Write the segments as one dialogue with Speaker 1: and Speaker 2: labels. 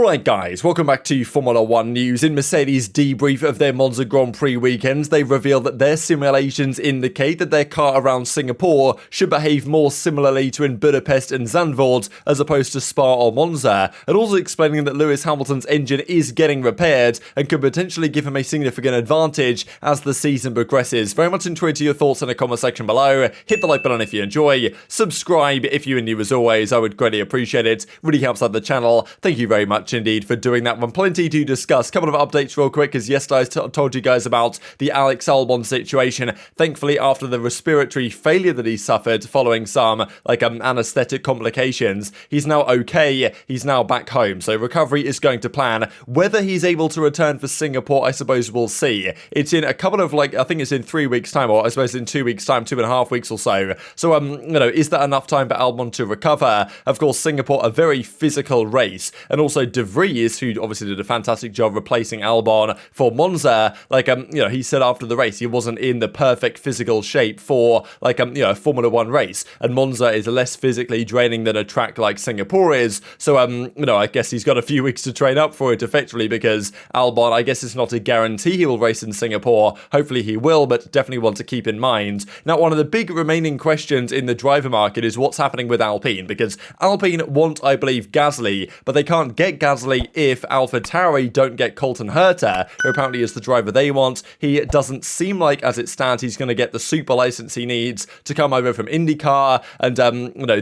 Speaker 1: Alright guys, welcome back to Formula 1 news. In Mercedes' debrief of their Monza Grand Prix weekends, they've revealed that their simulations indicate that their car around Singapore should behave more similarly to in Budapest and Zandvoort as opposed to Spa or Monza, and also explaining that Lewis Hamilton's engine is getting repaired and could potentially give him a significant advantage as the season progresses. Very much enjoyed your thoughts in the comment section below. Hit the like button if you enjoy, subscribe if you're new as always, I would greatly appreciate it, really helps out the channel. Thank you very much indeed for doing that one. Plenty to discuss. Couple of updates real quick, as yesterday I told you guys about the Alex Albon situation. Thankfully, after the respiratory failure that he suffered following some anesthetic complications, he's now okay. He's now back home, so recovery is going to plan. Whether he's able to return for Singapore, I suppose we'll see. It's in a couple of I think it's in 3 weeks time, or I suppose in 2 weeks time, 2.5 weeks or so. So is that enough time for Albon to recover? Of course, Singapore, a very physical race, and also De Vries, who obviously did a fantastic job replacing Albon for Monza, he said after the race he wasn't in the perfect physical shape for a Formula 1 race, and Monza is less physically draining than a track like Singapore is, so I guess he's got a few weeks to train up for it effectively, because Albon, I guess it's not a guarantee he will race in Singapore. Hopefully he will, but definitely want to keep in mind. Now, one of the big remaining questions in the driver market is what's happening with Alpine, because Alpine want, I believe, Gasly, but they can't get Gasly if Alpha Tauri don't get Colton Herta, who apparently is the driver they want. He doesn't seem like, as it stands, he's going to get the super license he needs to come over from IndyCar, and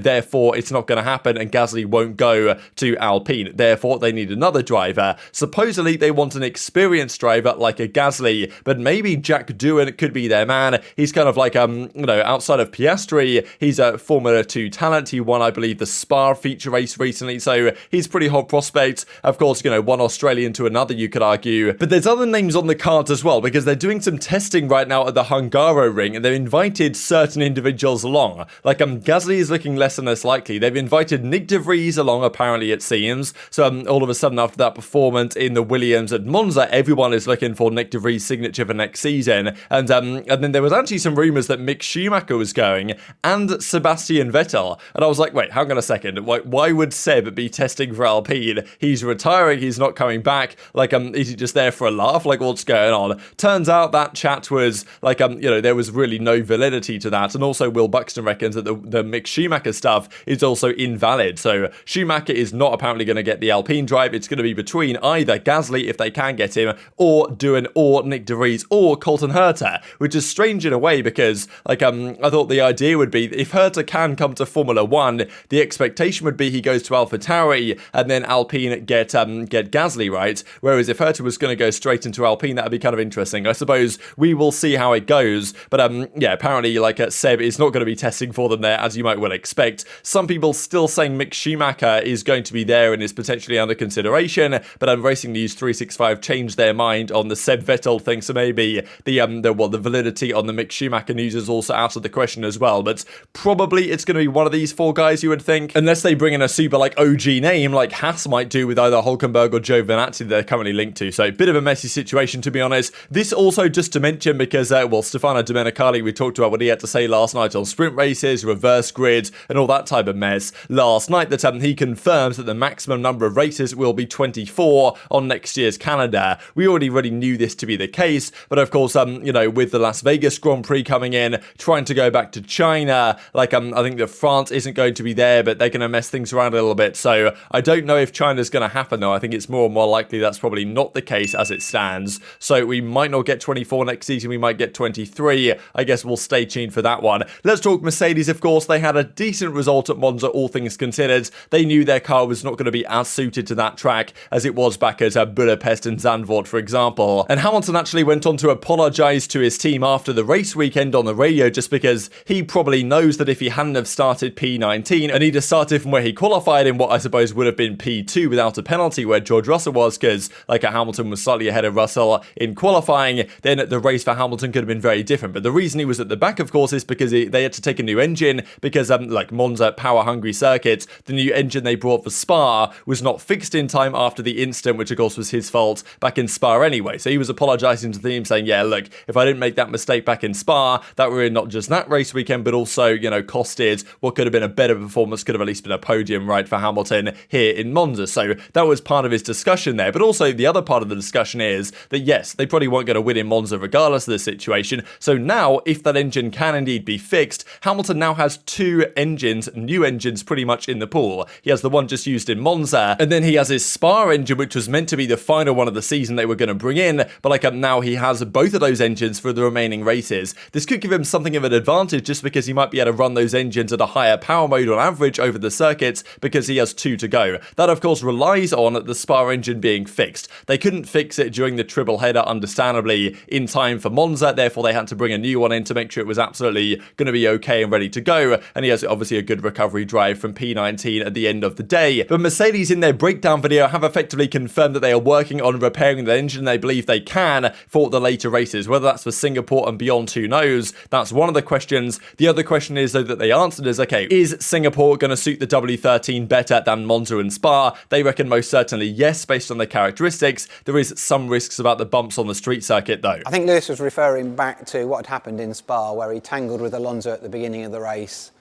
Speaker 1: therefore it's not going to happen, and Gasly won't go to Alpine. Therefore, they need another driver. Supposedly, they want an experienced driver like a Gasly, but maybe Jack Doohan could be their man. He's kind of outside of Piastri, he's a Formula 2 talent. He won, I believe, the Spa feature race recently, so he's pretty hot prospect. Of course, one Australian to another, you could argue. But there's other names on the cards as well, because they're doing some testing right now at the Hungaroring, and they've invited certain individuals along. Gasly is looking less and less likely. They've invited Nick De Vries along, apparently, it seems. So all of a sudden, after that performance in the Williams at Monza, everyone is looking for Nick De Vries' signature for next season. And then there was actually some rumours that Mick Schumacher was going, and Sebastian Vettel. And I was like, wait, hang on a second. Why would Seb be testing for Alpine? He's retiring, he's not coming back. Is he just there for a laugh? What's going on? Turns out that chat was there was really no validity to that. And also Will Buxton reckons that the Mick Schumacher stuff is also invalid. So Schumacher is not apparently going to get the Alpine drive. It's going to be between either Gasly, if they can get him, or Doohan, or Nick De Vries, or Colton Herta, which is strange in a way, because I thought the idea would be if Herta can come to Formula 1, the expectation would be he goes to Alpha Tauri, and then Alpine get Gasly, right? Whereas if Herta was going to go straight into Alpine, that would be kind of interesting. I suppose we will see how it goes, but apparently Seb is not going to be testing for them there, as you might well expect. Some people still saying Mick Schumacher is going to be there and is potentially under consideration, but Racing News 365 changed their mind on the Seb Vettel thing, so maybe the validity on the Mick Schumacher news is also out of the question as well. But probably it's going to be one of these four guys, you would think, unless they bring in a super OG name like Haas might do with either Hülkenberg or Giovinazzi they're currently linked to. So a bit of a messy situation, to be honest. This also just to mention, because Stefano Domenicali, we talked about what he had to say last night on sprint races, reverse grid, and all that type of mess last night, that he confirms that the maximum number of races will be 24 on next year's calendar. We already knew this to be the case, but of course, with the Las Vegas Grand Prix coming in, trying to go back to China, I think that France isn't going to be there, but they're going to mess things around a little bit. So I don't know if China's going to happen, though. I think it's more and more likely that's probably not the case as it stands. So we might not get 24 next season, we might get 23. I guess we'll stay tuned for that one. Let's talk Mercedes, of course. They had a decent result at Monza, all things considered. They knew their car was not going to be as suited to that track as it was back at Budapest and Zandvoort, for example. And Hamilton actually went on to apologise to his team after the race weekend on the radio, just because he probably knows that if he hadn't have started P19 and he'd have started from where he qualified in what I suppose would have been P2 without a penalty where George Russell was, because Hamilton was slightly ahead of Russell in qualifying, then the race for Hamilton could have been very different. But the reason he was at the back, of course, is because they had to take a new engine, because Monza, power-hungry circuit, the new engine they brought for Spa was not fixed in time after the incident, which of course was his fault back in Spa anyway. So he was apologising to the team, saying, yeah, look, if I didn't make that mistake back in Spa, that would not just that race weekend, but also, costed what could have been a better performance, could have at least been a podium, right, for Hamilton here in Monza. So So that was part of his discussion there. But also the other part of the discussion is that yes, they probably weren't going to win in Monza regardless of the situation. So now, if that engine can indeed be fixed, Hamilton now has two engines, new engines pretty much in the pool. He has the one just used in Monza, and then he has his Spa engine, which was meant to be the final one of the season they were going to bring in, but now he has both of those engines for the remaining races. This could give him something of an advantage just because he might be able to run those engines at a higher power mode on average over the circuits because he has two to go. That of course relies on the Spa engine being fixed. They couldn't fix it during the triple header understandably in time for Monza, therefore they had to bring a new one in to make sure it was absolutely going to be okay and ready to go, and he has obviously a good recovery drive from P19 at the end of the day. But Mercedes in their breakdown video have effectively confirmed that they are working on repairing the engine. They believe they can for the later races, whether that's for Singapore and beyond, who knows. That's one of the questions. The other question is though that they answered is, okay, is Singapore going to suit the W13 better than Monza and Spa? They reckon most certainly yes, based on their characteristics. There is some risks about the bumps on the street circuit though.
Speaker 2: I think Lewis was referring back to what had happened in Spa, where he tangled with Alonso at the beginning of the race,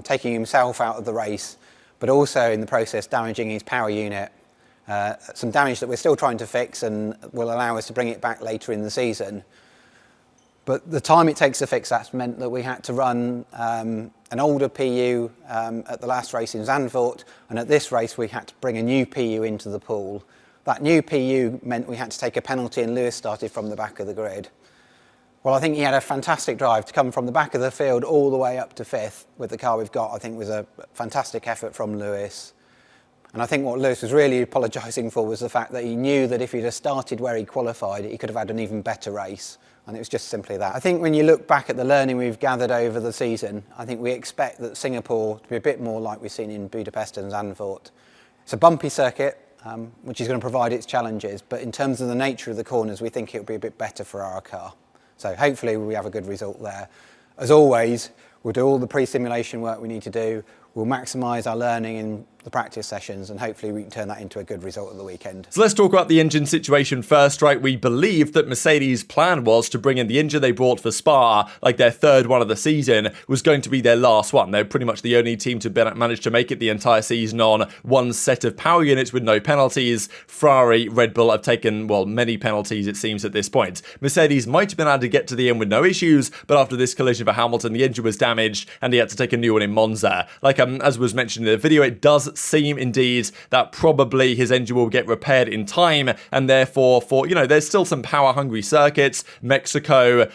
Speaker 2: taking himself out of the race, but also in the process damaging his power unit. Some damage that we're still trying to fix and will allow us to bring it back later in the season. But the time it takes to fix that meant that we had to run an older PU at the last race in Zandvoort, and at this race we had to bring a new PU into the pool. That new PU meant we had to take a penalty, and Lewis started from the back of the grid. Well, I think he had a fantastic drive to come from the back of the field all the way up to fifth with the car we've got. I think was a fantastic effort from Lewis. And I think what Lewis was really apologising for was the fact that he knew that if he'd have started where he qualified, he could have had an even better race. And it was just simply that. I think when you look back at the learning we've gathered over the season, I think we expect that Singapore to be a bit more like we've seen in Budapest and Zandvoort. It's a bumpy circuit, which is going to provide its challenges. But in terms of the nature of the corners, we think it'll be a bit better for our car. So hopefully we have a good result there. As always, we'll do all the pre-simulation work we need to do. We'll maximise our learning in the practice sessions, and hopefully we can turn that into a good result at the weekend.
Speaker 1: So let's talk about the engine situation first, right? We believe that Mercedes' plan was to bring in the engine they brought for Spa, like their third one of the season, was going to be their last one. They're pretty much the only team to manage to make it the entire season on one set of power units with no penalties. Ferrari, Red Bull have taken, well, many penalties it seems at this point. Mercedes might have been able to get to the end with no issues, but after this collision for Hamilton, the engine was damaged and he had to take a new one in Monza. As was mentioned in the video, it does seem indeed that probably his engine will get repaired in time, and therefore there's still some power hungry circuits, Mexico,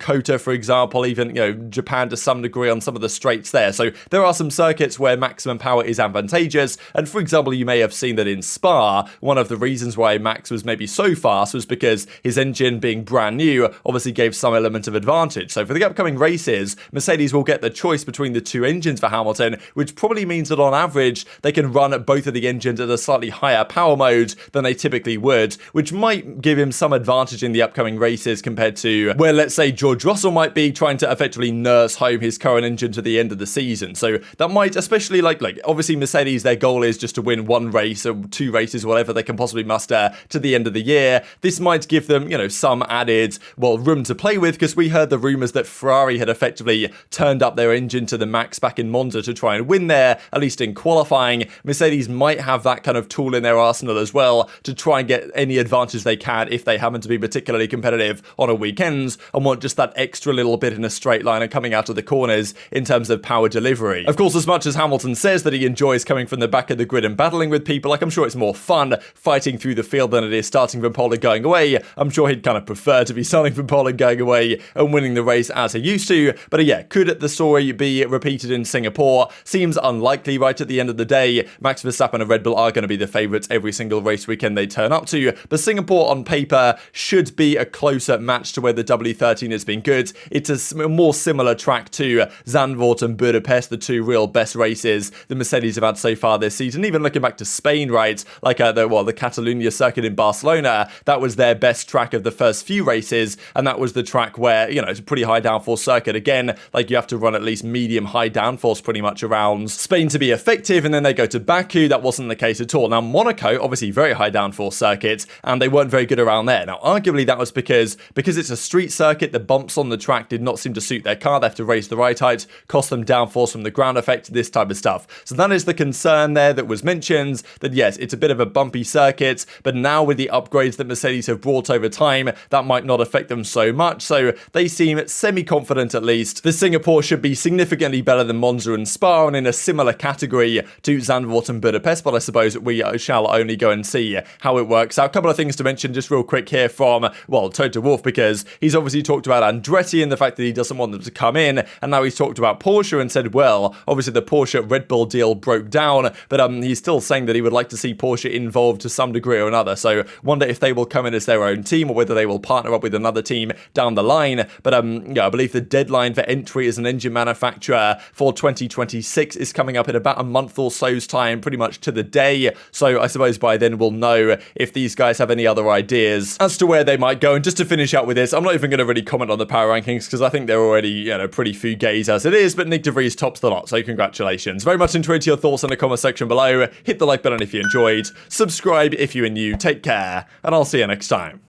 Speaker 1: Kota for example, even Japan to some degree on some of the straights there. So there are some circuits where maximum power is advantageous, and for example you may have seen that in Spa, one of the reasons why Max was maybe so fast was because his engine being brand new obviously gave some element of advantage. So for the upcoming races, Mercedes will get the choice between the two engines for Hamilton, which probably means that on average they can run both of the engines at a slightly higher power mode than they typically would, which might give him some advantage in the upcoming races compared to where, let's say, George Russell might be trying to effectively nurse home his current engine to the end of the season. So that might, especially like obviously Mercedes, their goal is just to win one race or two races, whatever they can possibly muster to the end of the year. This might give them, some added, room to play with, because we heard the rumours that Ferrari had effectively turned up their engine to the max back in Monza to try and win there, at least in qualifying. Mercedes might have that kind of tool in their arsenal as well to try and get any advantage they can if they happen to be particularly competitive on a weekends and want just that extra little bit in a straight line and coming out of the corners in terms of power delivery. Of course, as much as Hamilton says that he enjoys coming from the back of the grid and battling with people, I'm sure it's more fun fighting through the field than it is starting from pole and going away. I'm sure he'd kind of prefer to be starting from pole and going away and winning the race as he used to. But yeah, could the story be repeated in Singapore? Seems unlikely right at the end of the day. Max Verstappen and Red Bull are going to be the favourites every single race weekend they turn up to, but Singapore on paper should be a closer match to where the W13 has been good. It's a more similar track to Zandvoort and Budapest, the two real best races the Mercedes have had so far this season. Even looking back to Spain, right, like the Catalunya circuit in Barcelona, that was their best track of the first few races, and that was the track where, it's a pretty high downforce circuit. Again, you have to run at least medium high downforce pretty much around Spain to be effective, and then they go to Baku. That wasn't the case at all. Now, Monaco, obviously very high downforce circuit, and they weren't very good around there. Now, arguably that was because it's a street circuit, the bumps on the track did not seem to suit their car. They have to raise the ride height, cost them downforce from the ground effect, this type of stuff. So that is the concern there that was mentioned, that yes, it's a bit of a bumpy circuit, but now with the upgrades that Mercedes have brought over time, that might not affect them so much. So they seem semi-confident at least. The Singapore should be significantly better than Monza and Spa, and in a similar category to Zandvoort and Budapest, but I suppose we shall only go and see how it works out. A couple of things to mention just real quick here from, well, Toto Wolff, because he's obviously talked about Andretti and the fact that he doesn't want them to come in, and now he's talked about Porsche and said, well, obviously the Porsche Red Bull deal broke down, but he's still saying that he would like to see Porsche involved to some degree or another. So wonder if they will come in as their own team or whether they will partner up with another team down the line. But yeah, I believe the deadline for entry as an engine manufacturer for 2026 is coming up in about a month or so's time, pretty much to the day. So I suppose by then we'll know if these guys have any other ideas as to where they might go. And just to finish out with this, I'm not even going to really comment on the power rankings because I think they're already, pretty fugazi as it is, but Nick De Vries tops the lot, so congratulations. Very much enjoyed your thoughts in the comment section below. Hit the like button if you enjoyed, subscribe if you are new, take care, and I'll see you next time.